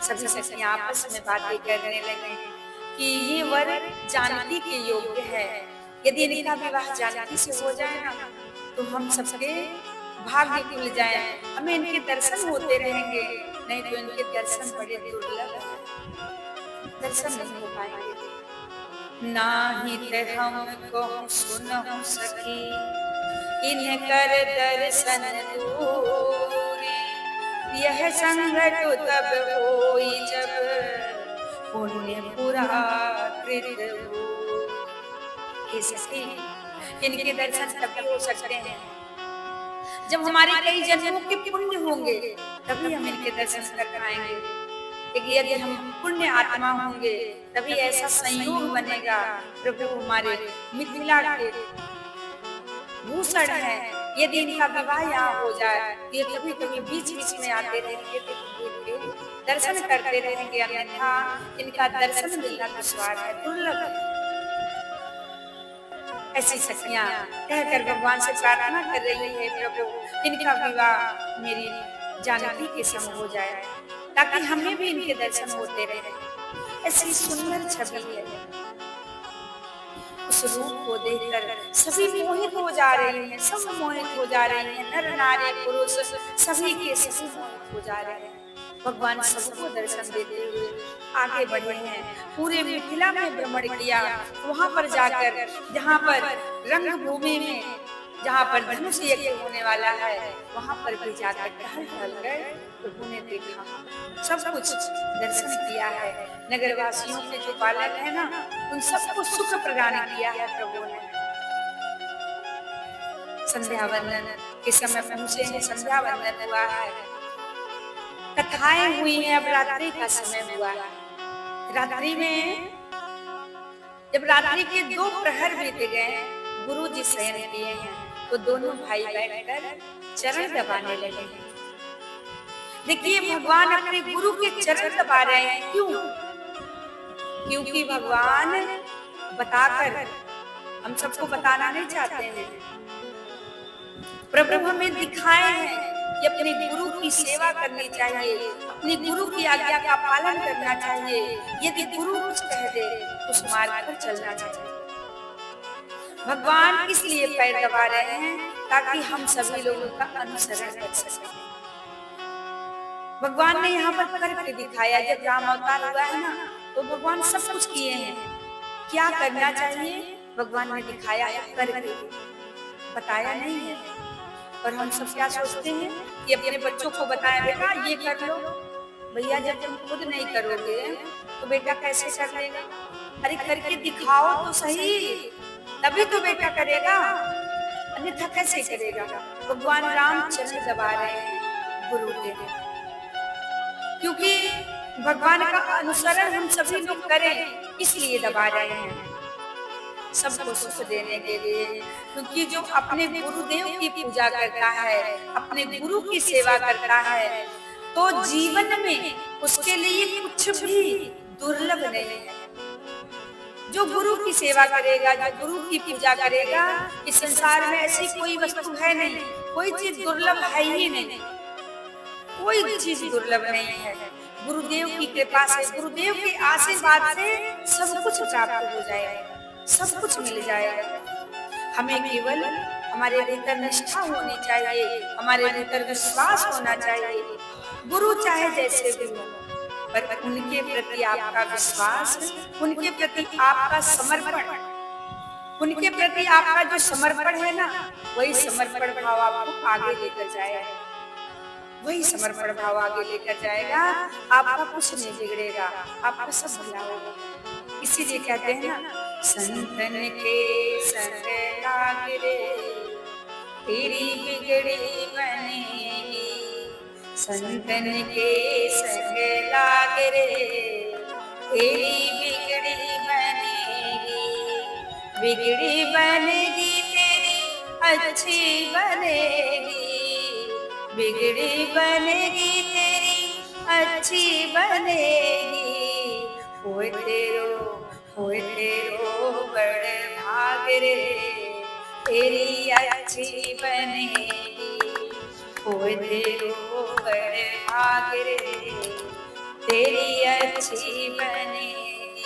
सभी सखियां आपस में बातें करने लगे कि ये वर जानकी के योग्य है। यदि इनका विवाह जानकी से हो जाए ना तो हम सबके भाग्य खुल जाए, हमें इनके दर्शन होते रहेंगे। नहीं तो इनके दर्शन बड़े दुर्लभ हैं, दर्शन नहीं हो पाएंगे। नाही ते हमको सुनहु सखी इनकर दर्शन दूरी, यह संगत तब होई जब पुण्य पूरा कृत हो। हे सखी, इनके दर्शन तभी हो सकते हैं जब हमारे कई जन्मों के पुण्य होंगे, तभी हम इनके दर्शन कर पाएंगे। यदि हम पुण्य आत्मा होंगे तभी ऐसा संयोग बनेगा। प्रभु हमारे मिथिला के भूषण है, यदि इनका विवाह यहाँ हो जाए ये कभी कभी बीच बीच में आते रहेंगे, दर्शन करते रहेंगे, अन्यथा इनका दर्शन मिलना दुश्वार है, दुर्लभ है। ऐसी सखियां कहकर भगवान से प्रार्थना कर रही है, प्रभु इनका विवाह मेरी जानकी के संग हो जाए ताकि हमें भी इनके दर्शन होते रहे। ऐसी सुंदर छवि है, उस रूप को देखकर सभी मोहित हो जा रही हैं, सब मोहित हो जा रही हैं, नर नारी पुरुष सभी के सभी मोहित हो जा रहे हैं। भगवान सबको दर्शन देते हुए आगे बढ़े हैं, पूरे मिथिला में भ्रमण किया, वहां पर जाकर जहां पर रंगभूमि में जहां पर धनुष यज्ञ होने वाला है वहां पर भी जाकर टहल कर प्रभु ने देखा, सब कुछ दर्शन किया है। नगरवासियों के जो बालक है ना उन सबको सुख प्रदान किया है प्रभु ने। संध्या वंदन के समय पहुंचे हैं, संध्या वंदन हुआ है, कथाएं हुई हैं, अब रात्रि का समय हुआ है। रात्रि में जब रात्रि के 2 प्रहर बीत गए, गुरु जी शयन किए हैं तो दोनों भाई बैठकर चरण दबाने लगे हैं। देखिए भगवान अपने गुरु के चरण दबा रहे हैं, क्यों? क्योंकि भगवान बताकर हम सबको बताना नहीं चाहते हैं, प्रभु हमें दिखाए हैं कि अपने गुरु की सेवा करनी चाहिए, अपने गुरु की आज्ञा का पालन करना चाहिए। यदि गुरु कुछ कह दे उस मार्ग पर चलना चाहिए। भगवान इसलिए पैर दबा रहे हैं ताकि हम सभी लोगों का अनुसरण कर सकें। भगवान ने यहाँ पर करके दिखाया, जब राम अवतार हुआ है ना तो भगवान सब कुछ किए हैं, क्या करना चाहिए भगवान ने दिखाया है, करके बताया नहीं है। और हम सब क्या सोचते हैं कि अपने बच्चों को बताएं, बेटा ये कर लो। भैया जब तुम खुद नहीं करोगे तो बेटा कैसे कर लेगा? अरे करके दिखाओ तो सही, तभी तो बेटा करेगा, अन्यथा कैसे करेगा? भगवान राम चरण दबा रहे हैं गुरु के, क्योंकि भगवान का अनुसरण हम सभी लोग करें इसलिए दबा रहे हैं, सबको सुख देने के लिए। क्योंकि जो अपने गुरुदेव की पूजा करता है, अपने गुरु की सेवा करता है तो जीवन में उसके लिए कुछ भी दुर्लभ नहीं है। जो गुरु की सेवा करेगा, जो गुरु की पूजा करेगा, इस संसार में ऐसी कोई वस्तु है नहीं, कोई चीज दुर्लभ है ही नहीं, कोई चीज दुर्लभ नहीं है। गुरुदेव की कृपा से, गुरुदेव के आशीर्वाद से सब कुछ प्राप्त हो जाएगा, सब कुछ मिल जाएगा। हमें केवल हमारे भीतर निष्ठा होनी चाहिए, हमारे भीतर विश्वास होना चाहिए। गुरु चाहे जैसे भी हो, पर उनके प्रति आपका विश्वास, उनके प्रति आपका समर्पण, उनके प्रति आपका जो समर्पण है ना, वही समर्पण भाव आपको आगे लेकर जाएगा, वही समर्पण भाव आगे लेकर जाएगा। आपका कुछ नहीं बिगड़ेगा, आपका सब भला होगा। इसीलिए कहते हैं ना, संतन के संग लाग रे तेरी बिगड़ी बनेगी, संतन के संग लाग रे तेरी बिगड़ी बनेगी, बिगड़ी बनेगी तेरी अच्छी बनेगी, बिगड़ी बनेगी तेरी अच्छी बनेगी। होए तेरो बड़ भाग रे तेरी अच्छी बनेगी, होए तेरो बड़ भाग रे तेरी अच्छी बनेगी।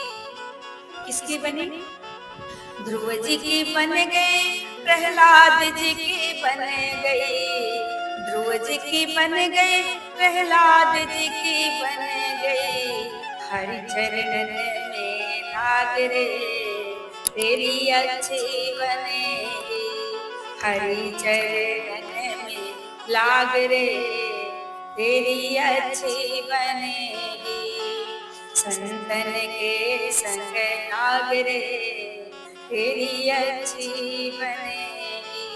किसकी बनी? ध्रुव जी की बन गई, प्रहलाद जी की बन गई। ध्रुव जी की बन गई, प्रहलाद जी की बन गई। हरि चरणन में लाग रे, तेरी अच्छी बनेगी। हरि चरणन में लाग रे, तेरी अच्छी बनेगी। संतन के संग लाग रे, तेरी अच्छी बनेगी।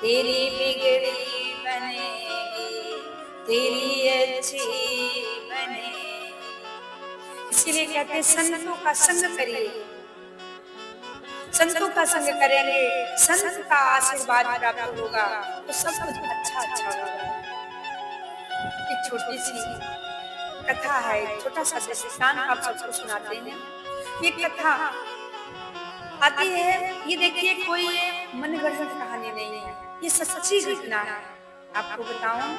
तेरी बिगड़ी बनेगी, तेरी अच्छी बनेगी। इसीलिए कहते हैं संतों का संग करिए। संतों का संग करेंगे, संत का आशीर्वाद प्राप्त होगा तो सब कुछ अच्छा अच्छा होगा। एक छोटी सी कथा है, छोटा सा दृष्टांत आप सबको सुनाते हैं। ये कथा आती है, ये देखिए कोई मनगढ़ंत कहानी नहीं है, ये सच्ची घटना है। आपको बताऊं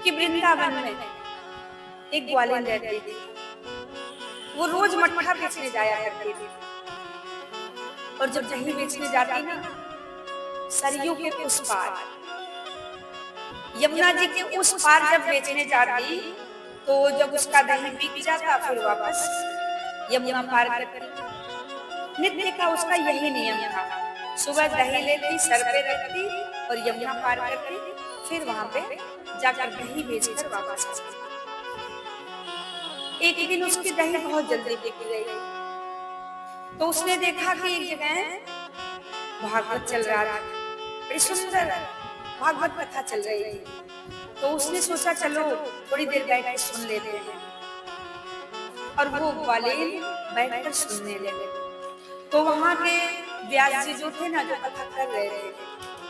कि वृंदावन में एक ग्वालिन रहती थी। वो रोज मट्ठा बेचने जाया करती थी, और जब दही बेचने जाती ना, सरयू के उस पार, यमुना जी के उस पार जब बेचने जाती, तो जब उसका दही बिक जाता फिर वापस यमुना पार करती। नित्य का उसका यही नियम था। सुबह दही लेती, सर पे रखती और यमुना पार करती, फिर वहां पे जाकर दही बेचकर वापस आती। एक दिन उसकी दही बहुत जल्दी बिक गई, तो उसने देखा कि एक जगह भागवत चल रहा था, बड़ी सुंदर भागवत कथा चल रही थी। तो उसने सोचा चलो थोड़ी देर बैठ के सुन लेते हैं, और वो ग्वालिन बैठकर सुनने लगे। तो वहां के व्यास जी जो थे ना, जो कथा कर रहे थे,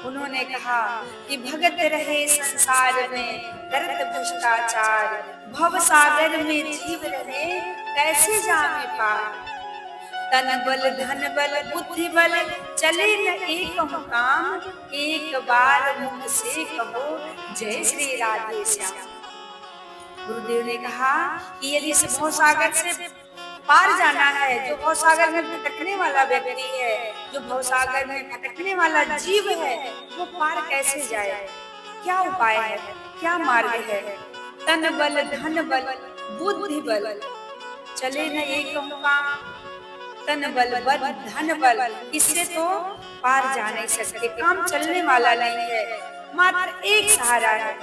उन्होंने कहा कि भगत रहे संसार में करत भ्रष्टाचार, भव सागर में जीव रहे कैसे जामे पार। तन बल धन बल बुद्धि बल चले न एक काम, एक बार मुख से कहो जय श्री राधे श्याम। गुरुदेव ने कहा कि यदि इस भवसागर से पार जाना है, जो भवसागर में भटकने वाला व्यक्ति है, जो भवसागर में भटकने वाला जीव है, वो पार कैसे जाए? क्या उपाय है, क्या मार्ग है? तन बल धन बल बुद्धि बल चले न एक काम, तन बल बल धन बल, इससे तो पार जा नहीं सकते, काम चलने वाला नहीं है। मात्र एक सहारा है।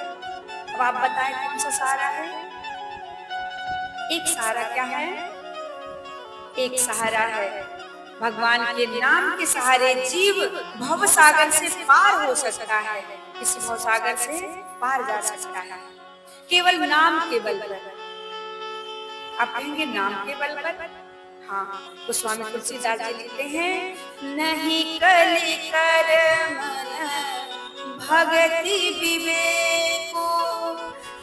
अब आप बताएं कौन सा सहारा है? एक सहारा क्या है? एक सहारा है भगवान के नाम के सहारे जीव भव सागर से पार हो सकता है। इस भव सागर से पार जा सकता है केवल नाम के बल पर। आप कहेंगे नाम के बल पर? हाँ, तो स्वामी तुलसीदास जी लिखते हैं, नहीं कलि कर मन भगति विवेको,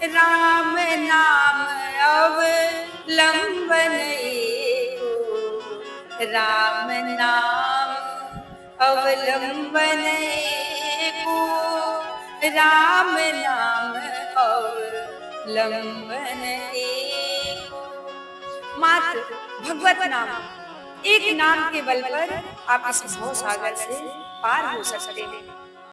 राम नाम अवलंबन एको, राम नाम अवलंबन एको, राम नाम अवलंबन एको। मात्र भगवत नाम, एक नाम के बल पर आप इस भव सागर से पार हो सकते हैं।